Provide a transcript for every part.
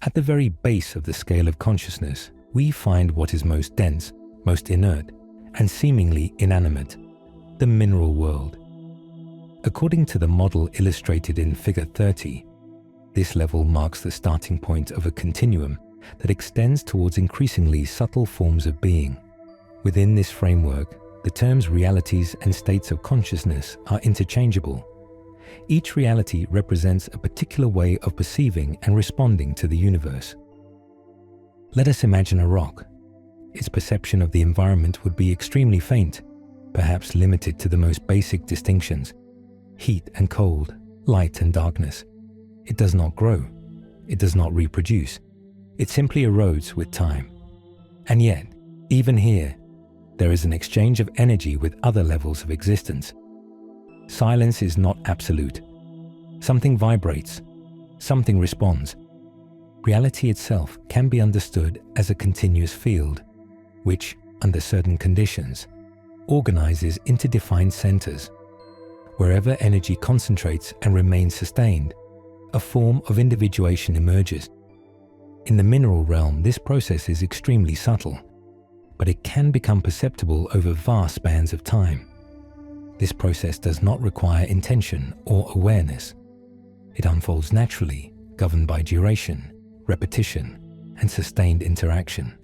At the very base of the scale of consciousness, we find what is most dense, most inert, and seemingly inanimate, the mineral world. According to the model illustrated in Figure 30, this level marks the starting point of a continuum that extends towards increasingly subtle forms of being. Within this framework, the terms realities and states of consciousness are interchangeable. Each reality represents a particular way of perceiving and responding to the universe. Let us imagine a rock. Its perception of the environment would be extremely faint, perhaps limited to the most basic distinctions: heat and cold, light and darkness. It does not grow. It does not reproduce. It simply erodes with time. And yet, even here, there is an exchange of energy with other levels of existence. Silence is not absolute. Something vibrates. Something responds. Reality itself can be understood as a continuous field, which, under certain conditions, organizes into defined centers. Wherever energy concentrates and remains sustained, a form of individuation emerges. In the mineral realm, this process is extremely subtle, but it can become perceptible over vast spans of time. This process does not require intention or awareness. It unfolds naturally, governed by duration, repetition, and sustained interaction.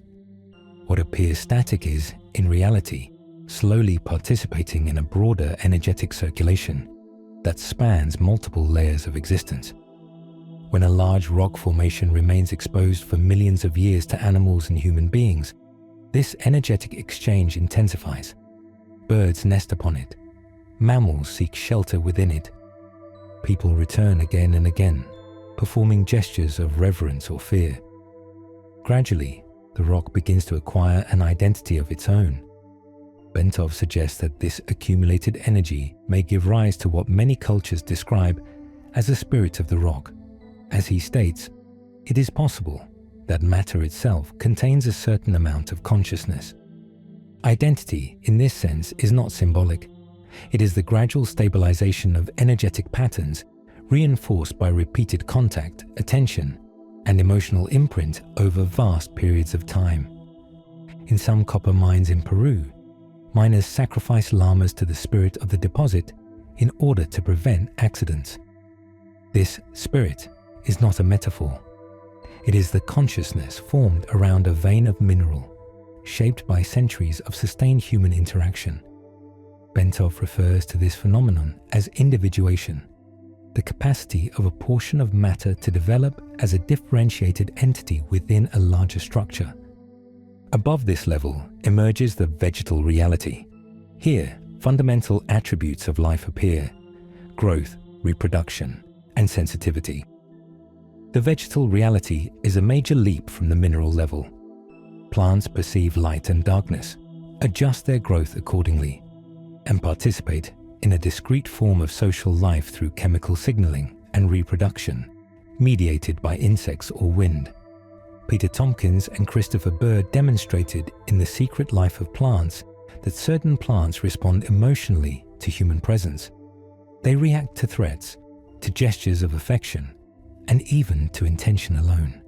What appears static is, in reality, slowly participating in a broader energetic circulation that spans multiple layers of existence. When a large rock formation remains exposed for millions of years to animals and human beings, this energetic exchange intensifies. Birds nest upon it. Mammals seek shelter within it. People return again and again, performing gestures of reverence or fear. Gradually, the rock begins to acquire an identity of its own. Bentov suggests that this accumulated energy may give rise to what many cultures describe as the spirit of the rock. As he states, it is possible that matter itself contains a certain amount of consciousness. Identity, in this sense, is not symbolic. It is the gradual stabilization of energetic patterns reinforced by repeated contact, attention, and emotional imprint over vast periods of time. In some copper mines in Peru, miners sacrifice llamas to the spirit of the deposit in order to prevent accidents. This spirit is not a metaphor. It is the consciousness formed around a vein of mineral, shaped by centuries of sustained human interaction. Bentov refers to this phenomenon as individuation, the capacity of a portion of matter to develop as a differentiated entity within a larger structure. Above this level emerges the vegetal reality. Here, fundamental attributes of life appear: growth, reproduction, and sensitivity. The vegetal reality is a major leap from the mineral level. Plants perceive light and darkness, adjust their growth accordingly, and participate in a discrete form of social life through chemical signaling and reproduction, mediated by insects or wind. Peter Tompkins and Christopher Bird demonstrated in The Secret Life of Plants that certain plants respond emotionally to human presence. They react to threats, to gestures of affection, and even to intention alone.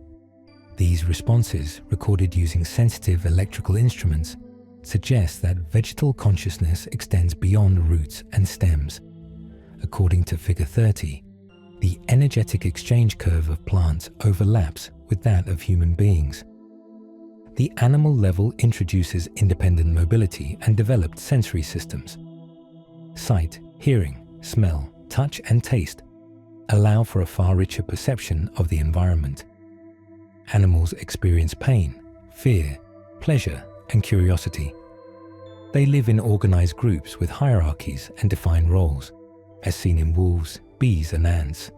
These responses, recorded using sensitive electrical instruments, suggest that vegetal consciousness extends beyond roots and stems. According to Figure 30, the energetic exchange curve of plants overlaps with that of human beings. The animal level introduces independent mobility and developed sensory systems. Sight, hearing, smell, touch, and taste allow for a far richer perception of the environment. Animals experience pain, fear, pleasure, and curiosity. They live in organized groups with hierarchies and defined roles, as seen in wolves, bees, and ants.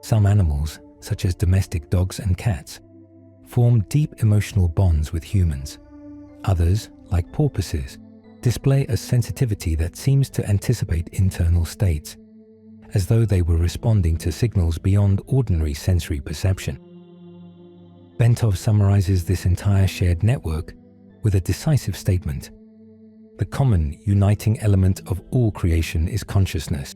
Some animals, such as domestic dogs and cats, form deep emotional bonds with humans. Others, like porpoises, display a sensitivity that seems to anticipate internal states, as though they were responding to signals beyond ordinary sensory perception. Bentov summarizes this entire shared network with a decisive statement: the common uniting element of all creation is consciousness.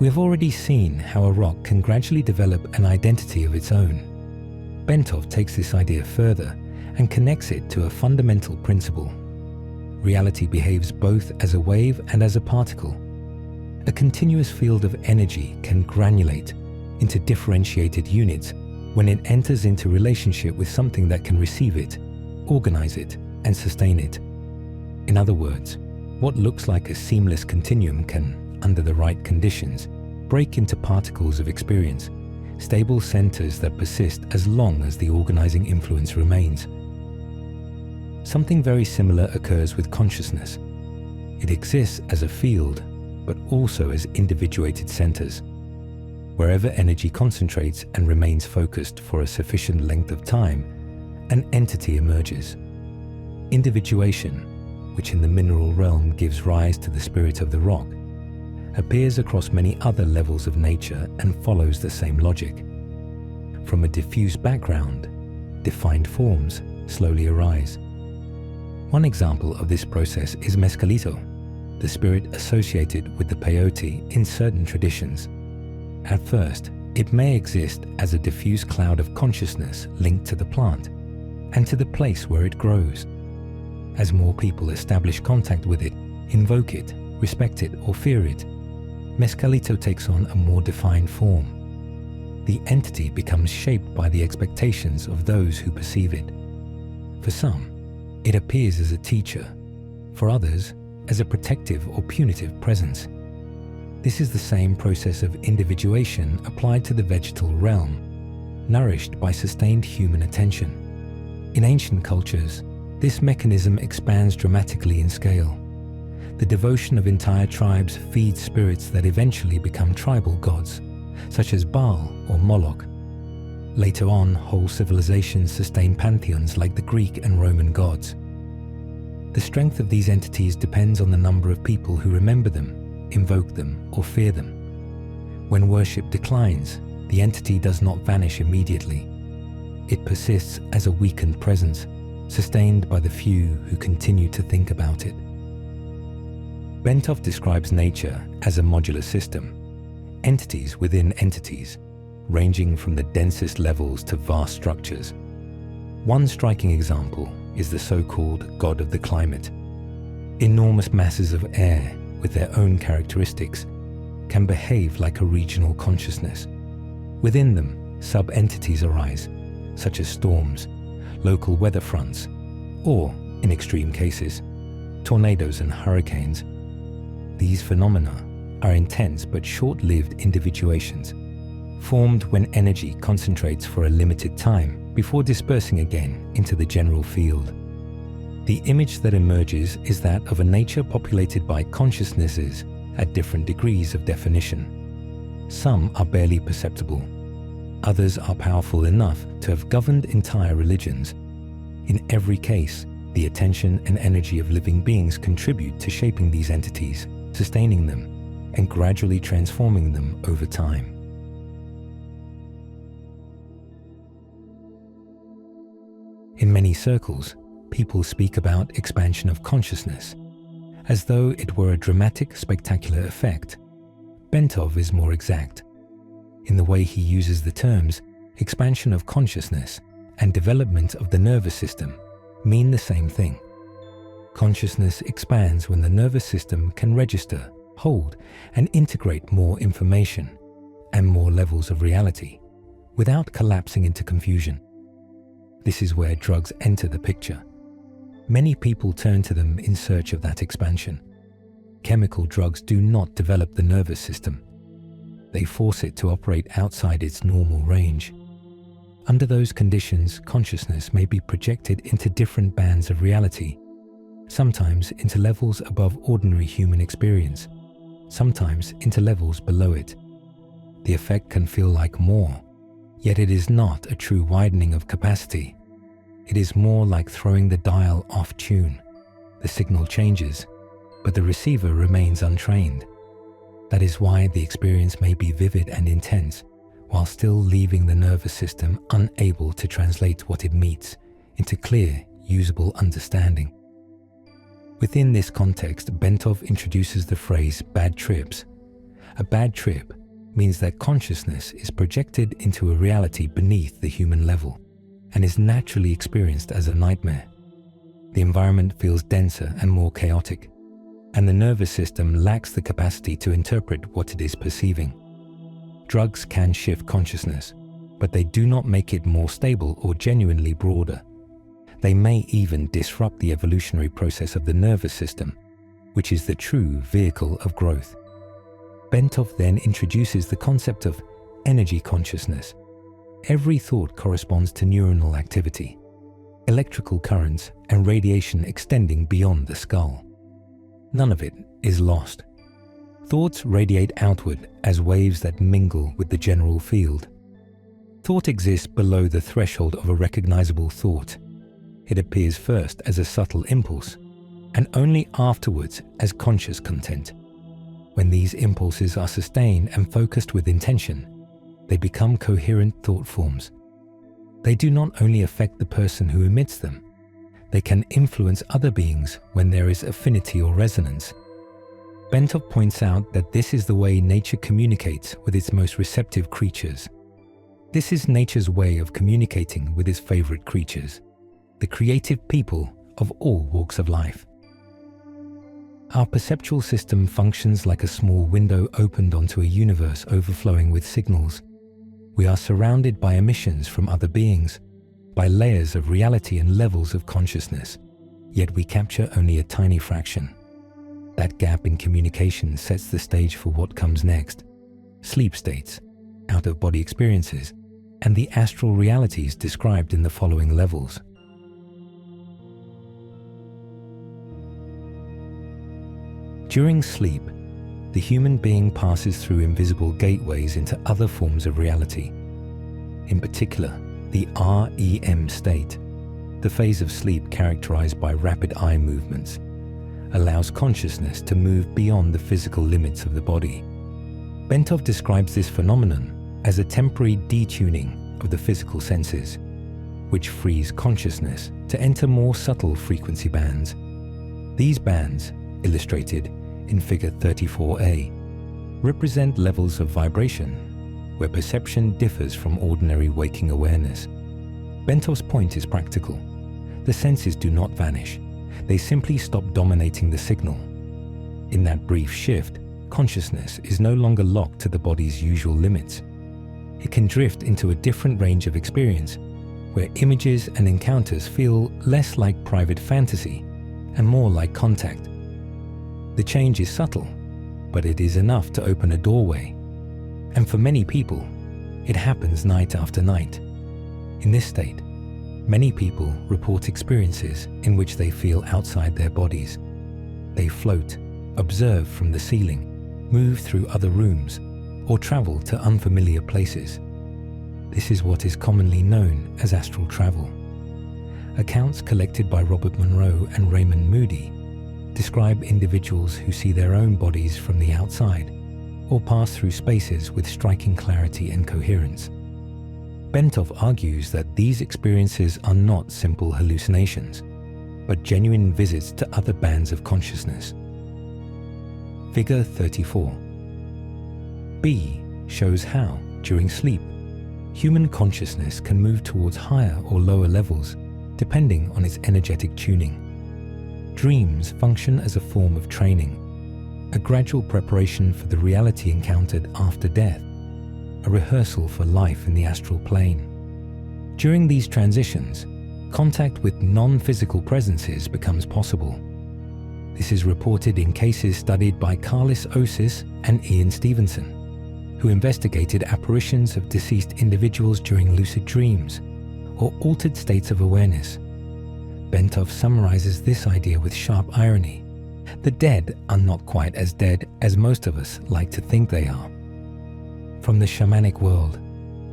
We have already seen how a rock can gradually develop an identity of its own. Bentov takes this idea further and connects it to a fundamental principle. Reality behaves both as a wave and as a particle. A continuous field of energy can granulate into differentiated units when it enters into relationship with something that can receive it, organize it, and sustain it. In other words, what looks like a seamless continuum can, under the right conditions, break into particles of experience, stable centers that persist as long as the organizing influence remains. Something very similar occurs with consciousness. It exists as a field, but also as individuated centers. Wherever energy concentrates and remains focused for a sufficient length of time, an entity emerges. Individuation, which in the mineral realm gives rise to the spirit of the rock, appears across many other levels of nature and follows the same logic. From a diffuse background, defined forms slowly arise. One example of this process is Mescalito, the spirit associated with the peyote in certain traditions. At first, it may exist as a diffuse cloud of consciousness linked to the plant and to the place where it grows. As more people establish contact with it, invoke it, respect it, or fear it, Mescalito takes on a more defined form. The entity becomes shaped by the expectations of those who perceive it. For some, it appears as a teacher. For others, as a protective or punitive presence. This is the same process of individuation applied to the vegetal realm, nourished by sustained human attention. In ancient cultures, this mechanism expands dramatically in scale. The devotion of entire tribes feeds spirits that eventually become tribal gods, such as Baal or Moloch. Later on, whole civilizations sustain pantheons like the Greek and Roman gods. The strength of these entities depends on the number of people who remember them, invoke them, or fear them. When worship declines, the entity does not vanish immediately. It persists as a weakened presence, sustained by the few who continue to think about it. Bentov describes nature as a modular system, entities within entities, ranging from the densest levels to vast structures. One striking example is the so-called god of the climate. Enormous masses of air, with their own characteristics, can behave like a regional consciousness. Within them, sub-entities arise, such as storms, local weather fronts, or, in extreme cases, tornadoes and hurricanes. These phenomena are intense but short-lived individuations, formed when energy concentrates for a limited time before dispersing again into the general field. The image that emerges is that of a nature populated by consciousnesses at different degrees of definition. Some are barely perceptible. Others are powerful enough to have governed entire religions. In every case, the attention and energy of living beings contribute to shaping these entities, sustaining them, and gradually transforming them over time. In many circles, people speak about expansion of consciousness, as though it were a dramatic, spectacular effect. Bentov is more exact. In the way he uses the terms, expansion of consciousness and development of the nervous system mean the same thing. Consciousness expands when the nervous system can register, hold, and integrate more information and more levels of reality without collapsing into confusion. This is where drugs enter the picture. Many people turn to them in search of that expansion. Chemical drugs do not develop the nervous system. They force it to operate outside its normal range. Under those conditions, consciousness may be projected into different bands of reality, sometimes into levels above ordinary human experience, sometimes into levels below it. The effect can feel like more, yet it is not a true widening of capacity. It is more like throwing the dial off tune. The signal changes, but the receiver remains untrained. That is why the experience may be vivid and intense, while still leaving the nervous system unable to translate what it meets into clear, usable understanding. Within this context, Bentov introduces the phrase bad trips. A bad trip means that consciousness is projected into a reality beneath the human level and is naturally experienced as a nightmare. The environment feels denser and more chaotic, and the nervous system lacks the capacity to interpret what it is perceiving. Drugs can shift consciousness, but they do not make it more stable or genuinely broader. They may even disrupt the evolutionary process of the nervous system, which is the true vehicle of growth. Bentov then introduces the concept of energy consciousness. Every thought corresponds to neuronal activity, electrical currents, and radiation extending beyond the skull. None of it is lost. Thoughts radiate outward as waves that mingle with the general field. Thought exists below the threshold of a recognizable thought. It appears first as a subtle impulse, and only afterwards as conscious content. When these impulses are sustained and focused with intention, they become coherent thought forms. They do not only affect the person who emits them, they can influence other beings when there is affinity or resonance. Bentov points out that this is the way nature communicates with its most receptive creatures. This is nature's way of communicating with its favorite creatures, the creative people of all walks of life. Our perceptual system functions like a small window opened onto a universe overflowing with signals. We are surrounded by emissions from other beings, by layers of reality and levels of consciousness, yet we capture only a tiny fraction. That gap in communication sets the stage for what comes next: sleep states, out-of-body experiences, and the astral realities described in the following levels. During sleep, the human being passes through invisible gateways into other forms of reality. In particular, the REM state, the phase of sleep characterized by rapid eye movements, allows consciousness to move beyond the physical limits of the body. Bentov describes this phenomenon as a temporary detuning of the physical senses, which frees consciousness to enter more subtle frequency bands. These bands, illustrated in Figure 34a, represent levels of vibration where perception differs from ordinary waking awareness. Bentov's point is practical. The senses do not vanish. They simply stop dominating the signal. In that brief shift, consciousness is no longer locked to the body's usual limits. It can drift into a different range of experience, where images and encounters feel less like private fantasy and more like contact. The change is subtle, but it is enough to open a doorway. And for many people, it happens night after night. In this state, many people report experiences in which they feel outside their bodies. They float, observe from the ceiling, move through other rooms, or travel to unfamiliar places. This is what is commonly known as astral travel. Accounts collected by Robert Monroe and Raymond Moody describe individuals who see their own bodies from the outside or pass through spaces with striking clarity and coherence. Bentov argues that these experiences are not simple hallucinations, but genuine visits to other bands of consciousness. Figure 34. B shows how, during sleep, human consciousness can move towards higher or lower levels, depending on its energetic tuning. Dreams function as a form of training, a gradual preparation for the reality encountered after death, a rehearsal for life in the astral plane. During these transitions, contact with non-physical presences becomes possible. This is reported in cases studied by Carlis Osis and Ian Stevenson, who investigated apparitions of deceased individuals during lucid dreams or altered states of awareness. Bentov summarizes this idea with sharp irony. The dead are not quite as dead as most of us like to think they are. From the shamanic world,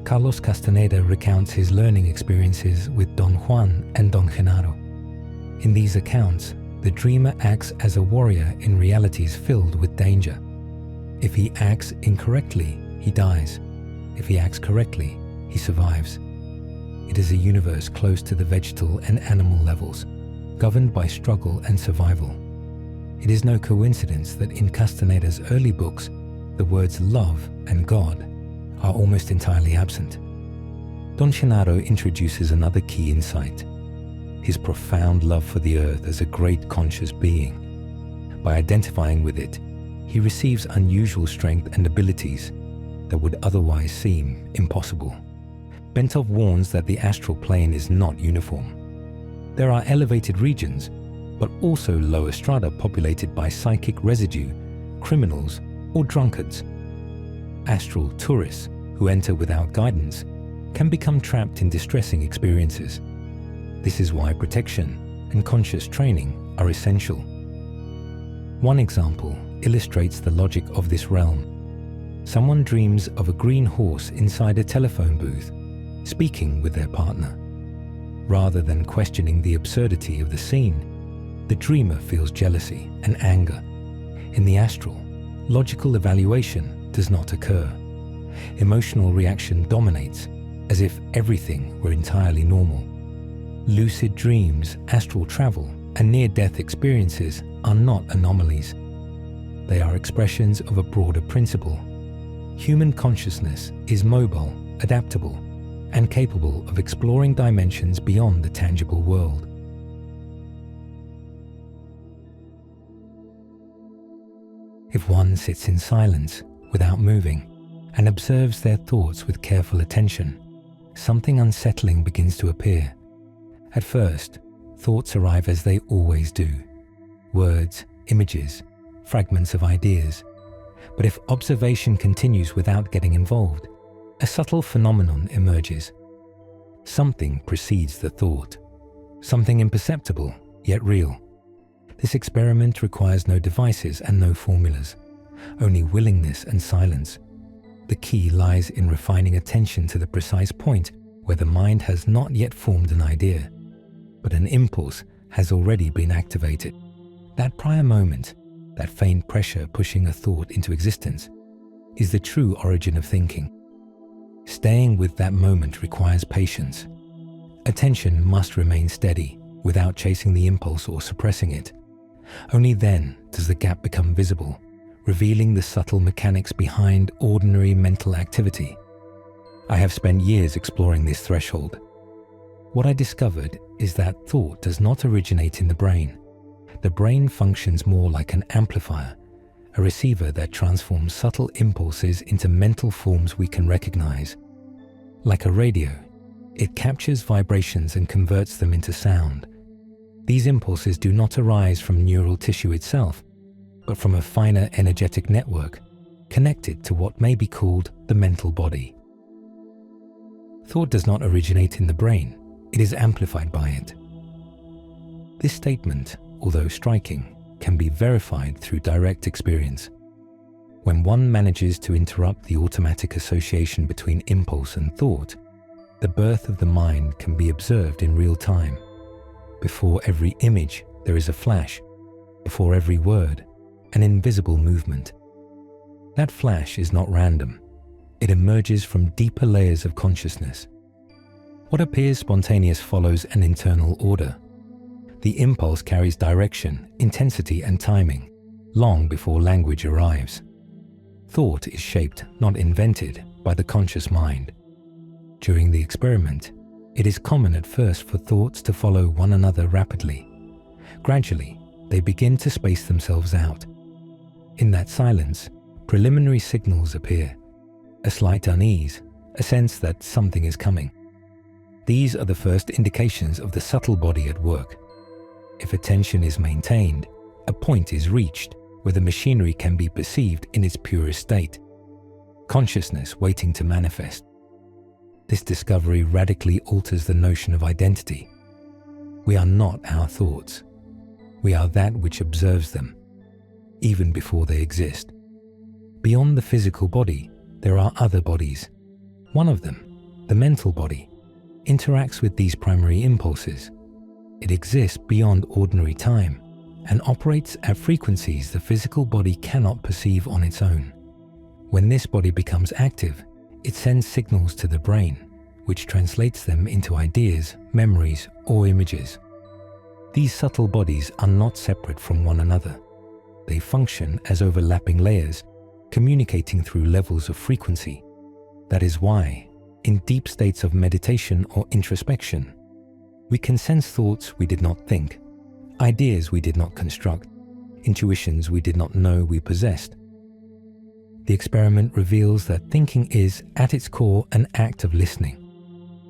Carlos Castaneda recounts his learning experiences with Don Juan and Don Genaro. In these accounts, the dreamer acts as a warrior in realities filled with danger. If he acts incorrectly, he dies. If he acts correctly, he survives. It is a universe close to the vegetal and animal levels, governed by struggle and survival. It is no coincidence that in Castaneda's early books, the words love and God are almost entirely absent. Don Gennaro introduces another key insight: his profound love for the earth as a great conscious being. By identifying with it, he receives unusual strength and abilities that would otherwise seem impossible. Bentov warns that the astral plane is not uniform. There are elevated regions, but also lower strata populated by psychic residue, criminals, or drunkards. Astral tourists who enter without guidance can become trapped in distressing experiences. This is why protection and conscious training are essential. One example illustrates the logic of this realm. Someone dreams of a green horse inside a telephone booth, speaking with their partner. Rather than questioning the absurdity of the scene, the dreamer feels jealousy and anger. In the astral, logical evaluation does not occur. Emotional reaction dominates, as if everything were entirely normal. Lucid dreams, astral travel, and near-death experiences are not anomalies. They are expressions of a broader principle. Human consciousness is mobile, adaptable, and capable of exploring dimensions beyond the tangible world. If one sits in silence, without moving, and observes their thoughts with careful attention, something unsettling begins to appear. At first, thoughts arrive as they always do: words, images, fragments of ideas. But if observation continues without getting involved, a subtle phenomenon emerges. Something precedes the thought, something imperceptible, yet real. This experiment requires no devices and no formulas, only willingness and silence. The key lies in refining attention to the precise point where the mind has not yet formed an idea, but an impulse has already been activated. That prior moment, that faint pressure pushing a thought into existence, is the true origin of thinking. Staying with that moment requires patience. Attention must remain steady without chasing the impulse or suppressing it. Only then does the gap become visible, revealing the subtle mechanics behind ordinary mental activity. I have spent years exploring this threshold. What I discovered is that thought does not originate in the brain. The brain functions more like an amplifier, a receiver that transforms subtle impulses into mental forms we can recognize. Like a radio, it captures vibrations and converts them into sound. These impulses do not arise from neural tissue itself, but from a finer energetic network connected to what may be called the mental body. Thought does not originate in the brain, it is amplified by it. This statement, although striking, can be verified through direct experience. When one manages to interrupt the automatic association between impulse and thought, the birth of the mind can be observed in real time. Before every image, there is a flash. Before every word, an invisible movement. That flash is not random. It emerges from deeper layers of consciousness. What appears spontaneous follows an internal order. The impulse carries direction, intensity, and timing, long before language arrives. Thought is shaped, not invented, by the conscious mind. During the experiment, it is common at first for thoughts to follow one another rapidly. Gradually, they begin to space themselves out. In that silence, preliminary signals appear: a slight unease, a sense that something is coming. These are the first indications of the subtle body at work. If attention is maintained, a point is reached where the machinery can be perceived in its purest state. Consciousness waiting to manifest. This discovery radically alters the notion of identity. We are not our thoughts. We are that which observes them, even before they exist. Beyond the physical body, there are other bodies. One of them, the mental body, interacts with these primary impulses. It exists beyond ordinary time and operates at frequencies the physical body cannot perceive on its own. When this body becomes active, it sends signals to the brain, which translates them into ideas, memories, or images. These subtle bodies are not separate from one another. They function as overlapping layers, communicating through levels of frequency. That is why, in deep states of meditation or introspection, we can sense thoughts we did not think, ideas we did not construct, intuitions we did not know we possessed. The experiment reveals that thinking is, at its core, an act of listening.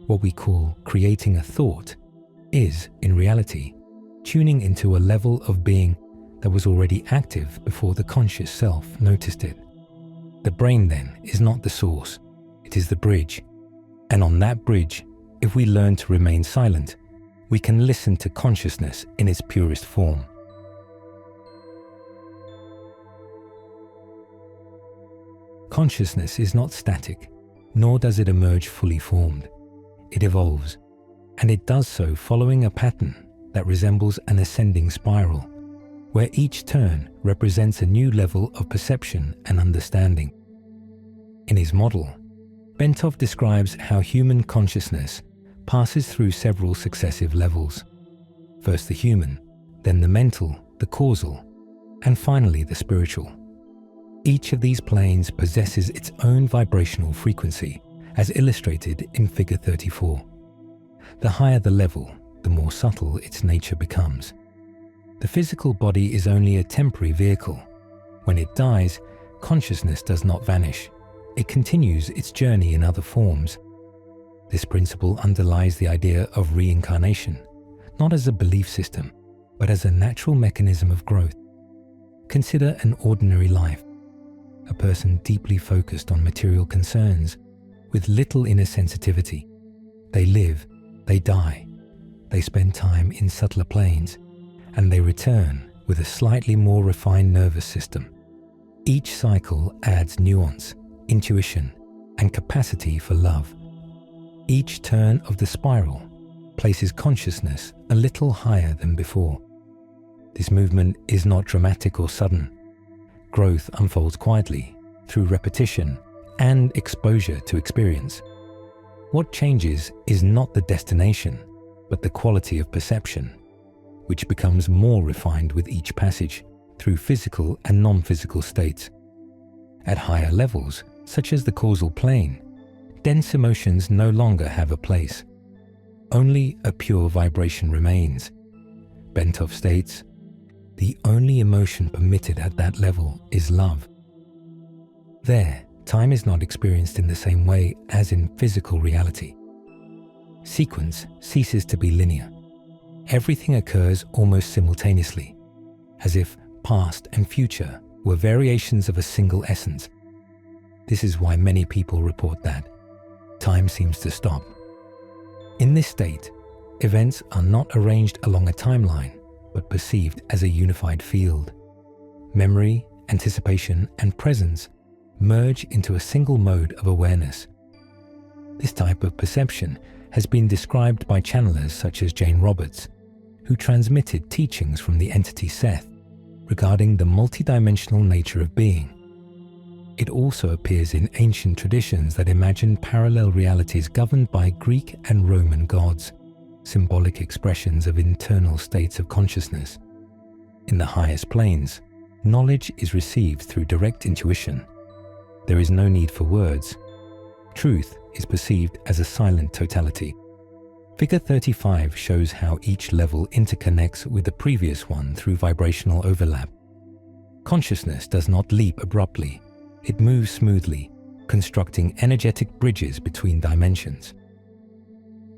What we call creating a thought is, in reality, tuning into a level of being that was already active before the conscious self noticed it. The brain, then, is not the source, it is the bridge. And on that bridge, if we learn to remain silent, we can listen to consciousness in its purest form. Consciousness is not static, nor does it emerge fully formed. It evolves, and it does so following a pattern that resembles an ascending spiral, where each turn represents a new level of perception and understanding. In his model, Bentov describes how human consciousness passes through several successive levels. First the human, then the mental, the causal, and finally the spiritual. Each of these planes possesses its own vibrational frequency, as illustrated in Figure 34. The higher the level, the more subtle its nature becomes. The physical body is only a temporary vehicle. When it dies, consciousness does not vanish. It continues its journey in other forms. This principle underlies the idea of reincarnation, not as a belief system, but as a natural mechanism of growth. Consider an ordinary life. A person deeply focused on material concerns, with little inner sensitivity. They live, they die, they spend time in subtler planes, and they return with a slightly more refined nervous system. Each cycle adds nuance, intuition, and capacity for love. Each turn of the spiral places consciousness a little higher than before. This movement is not dramatic or sudden. Growth unfolds quietly through repetition and exposure to experience. What changes is not the destination, but the quality of perception, which becomes more refined with each passage through physical and non-physical states. At higher levels, such as the causal plane, dense emotions no longer have a place. Only a pure vibration remains. Bentov states, "The only emotion permitted at that level is love." There, time is not experienced in the same way as in physical reality. Sequence ceases to be linear. Everything occurs almost simultaneously, as if past and future were variations of a single essence. This is why many people report that time seems to stop. In this state, events are not arranged along a timeline, but perceived as a unified field. Memory, anticipation, and presence merge into a single mode of awareness. This type of perception has been described by channelers such as Jane Roberts, who transmitted teachings from the entity Seth regarding the multidimensional nature of being. It also appears in ancient traditions that imagine parallel realities governed by Greek and Roman gods, symbolic expressions of internal states of consciousness. In the highest planes, knowledge is received through direct intuition. There is no need for words. Truth is perceived as a silent totality. Figure 35 shows how each level interconnects with the previous one through vibrational overlap. Consciousness does not leap abruptly. It moves smoothly, constructing energetic bridges between dimensions.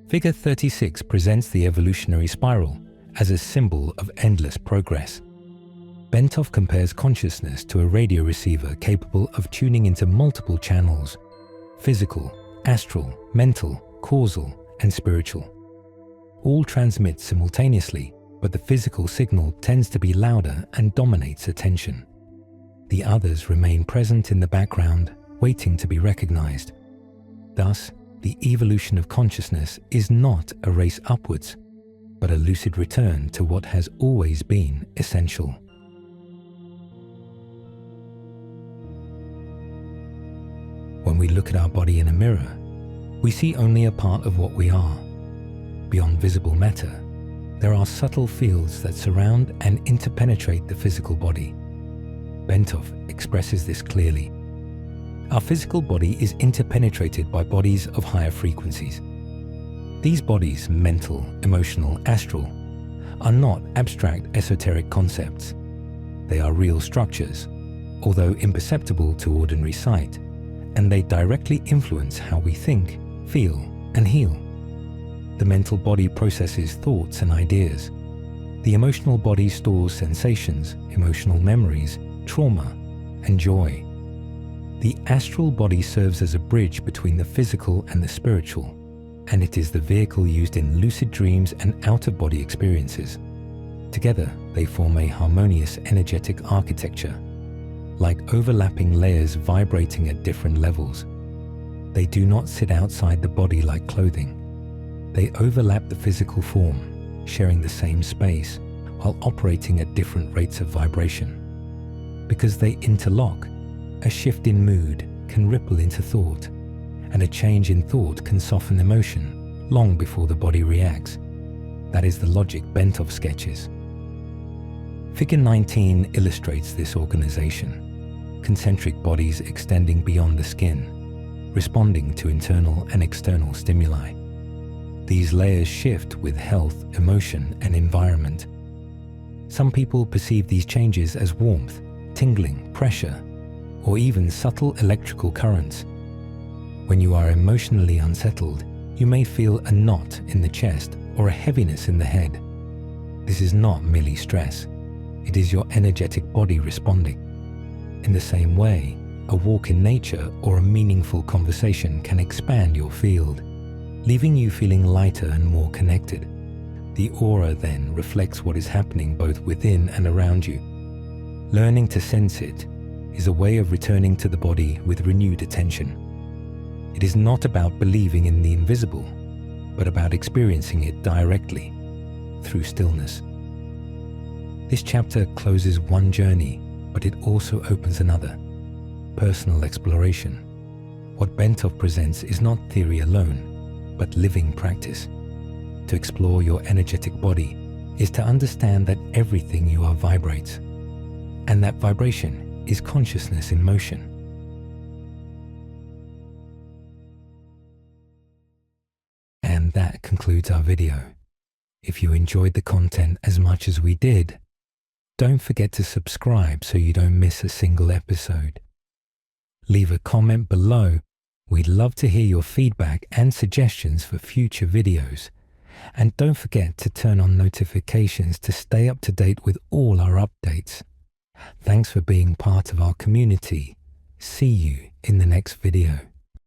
Figure 36 presents the evolutionary spiral as a symbol of endless progress. Bentov compares consciousness to a radio receiver capable of tuning into multiple channels: physical, astral, mental, causal, and spiritual. All transmit simultaneously, but the physical signal tends to be louder and dominates attention. The others remain present in the background, waiting to be recognized. Thus, the evolution of consciousness is not a race upwards, but a lucid return to what has always been essential. When we look at our body in a mirror, we see only a part of what we are. Beyond visible matter, there are subtle fields that surround and interpenetrate the physical body. Bentov expresses this clearly. Our physical body is interpenetrated by bodies of higher frequencies. These bodies, mental, emotional, astral, are not abstract esoteric concepts. They are real structures, although imperceptible to ordinary sight, and they directly influence how we think, feel, and heal. The mental body processes thoughts and ideas. The emotional body stores sensations, emotional memories, trauma, and joy. The astral body serves as a bridge between the physical and the spiritual, and it is the vehicle used in lucid dreams and out-of-body experiences. Together, they form a harmonious energetic architecture, like overlapping layers vibrating at different levels. They do not sit outside the body like clothing. They overlap the physical form, sharing the same space, while operating at different rates of vibration. Because they interlock, a shift in mood can ripple into thought, and a change in thought can soften emotion long before the body reacts. That is the logic Bentov sketches. Figure 19 illustrates this organization, concentric bodies extending beyond the skin, responding to internal and external stimuli. These layers shift with health, emotion, and environment. Some people perceive these changes as warmth, tingling, pressure, or even subtle electrical currents. When you are emotionally unsettled, you may feel a knot in the chest or a heaviness in the head. This is not merely stress. It is your energetic body responding. In the same way, a walk in nature or a meaningful conversation can expand your field, leaving you feeling lighter and more connected. The aura then reflects what is happening both within and around you. Learning to sense it is a way of returning to the body with renewed attention. It is not about believing in the invisible, but about experiencing it directly, through stillness. This chapter closes one journey, but it also opens another, personal exploration. What Bentov presents is not theory alone, but living practice. To explore your energetic body is to understand that everything you are vibrates, and that vibration is consciousness in motion. And that concludes our video. If you enjoyed the content as much as we did, don't forget to subscribe so you don't miss a single episode. Leave a comment below. We'd love to hear your feedback and suggestions for future videos. And don't forget to turn on notifications to stay up to date with all our updates. Thanks for being part of our community. See you in the next video.